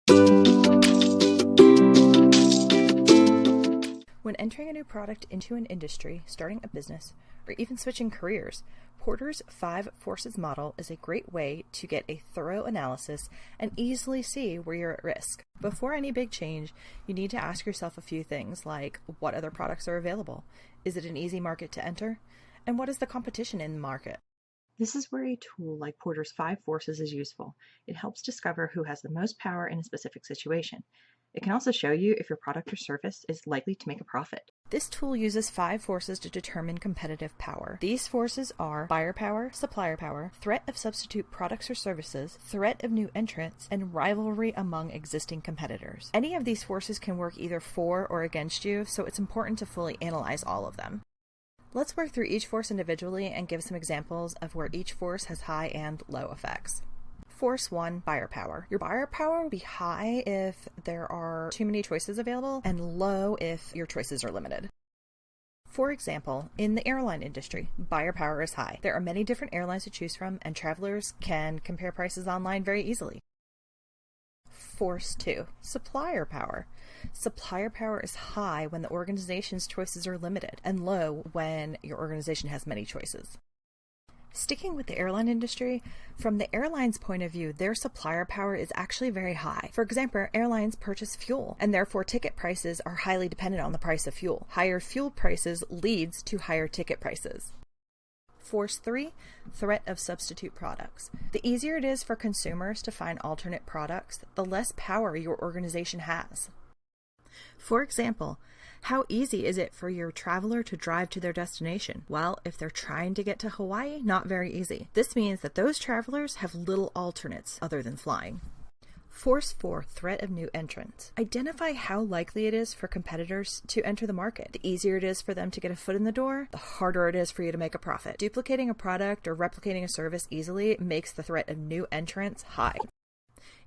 When entering a new product into an industry, starting a business, or even switching careers, Porter's 5 Forces model is a great way to get a thorough analysis and easily see where you're at risk. Before any big change, you need to ask yourself a few things like, what other products are available? Is it an easy market to enter? And what is the competition in the market? This is where a tool like Porter's 5 Forces is useful. It helps discover who has the most power in a specific situation. It can also show you if your product or service is likely to make a profit. This tool uses 5 forces to determine competitive power. These forces are buyer power, supplier power, threat of substitute products or services, threat of new entrants, and rivalry among existing competitors. Any of these forces can work either for or against you, so it's important to fully analyze all of them. Let's work through each force individually and give some examples of where each force has high and low effects. Force 1, buyer power. Your buyer power will be high if there are too many choices available and low if your choices are limited. For example, in the airline industry, buyer power is high. There are many different airlines to choose from, and travelers can compare prices online very easily. Force 2, supplier power. Supplier power is high when the organization's choices are limited, and low when your organization has many choices. Sticking with the airline industry, from the airline's point of view, their supplier power is actually very high. For example, airlines purchase fuel, and therefore ticket prices are highly dependent on the price of fuel. Higher fuel prices leads to higher ticket prices. Force 3, threat of substitute products. The easier it is for consumers to find alternate products, the less power your organization has. For example, how easy is it for your traveler to drive to their destination? Well, if they're trying to get to Hawaii, not very easy. This means that those travelers have little alternates other than flying. Force 4, threat of new entrants. Identify how likely it is for competitors to enter the market. The easier it is for them to get a foot in the door, the harder it is for you to make a profit. Duplicating a product or replicating a service easily makes the threat of new entrants high.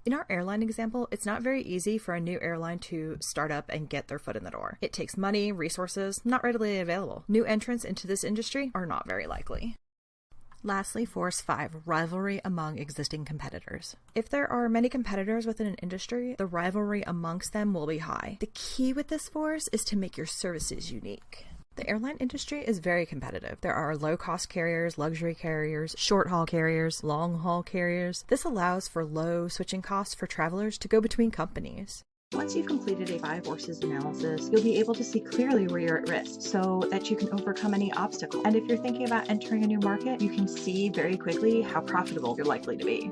In our airline example, it's not very easy for a new airline to start up and get their foot in the door. It takes money, resources, not readily available. New entrants into this industry are not very likely. Lastly, Force 5, rivalry among existing competitors. If there are many competitors within an industry, the rivalry amongst them will be high. The key with this force is to make your services unique. The airline industry is very competitive. There are low-cost carriers, luxury carriers, short-haul carriers, long-haul carriers. This allows for low switching costs for travelers to go between companies. Once you've completed a 5 Forces analysis, you'll be able to see clearly where you're at risk so that you can overcome any obstacle. And if you're thinking about entering a new market, you can see very quickly how profitable you're likely to be.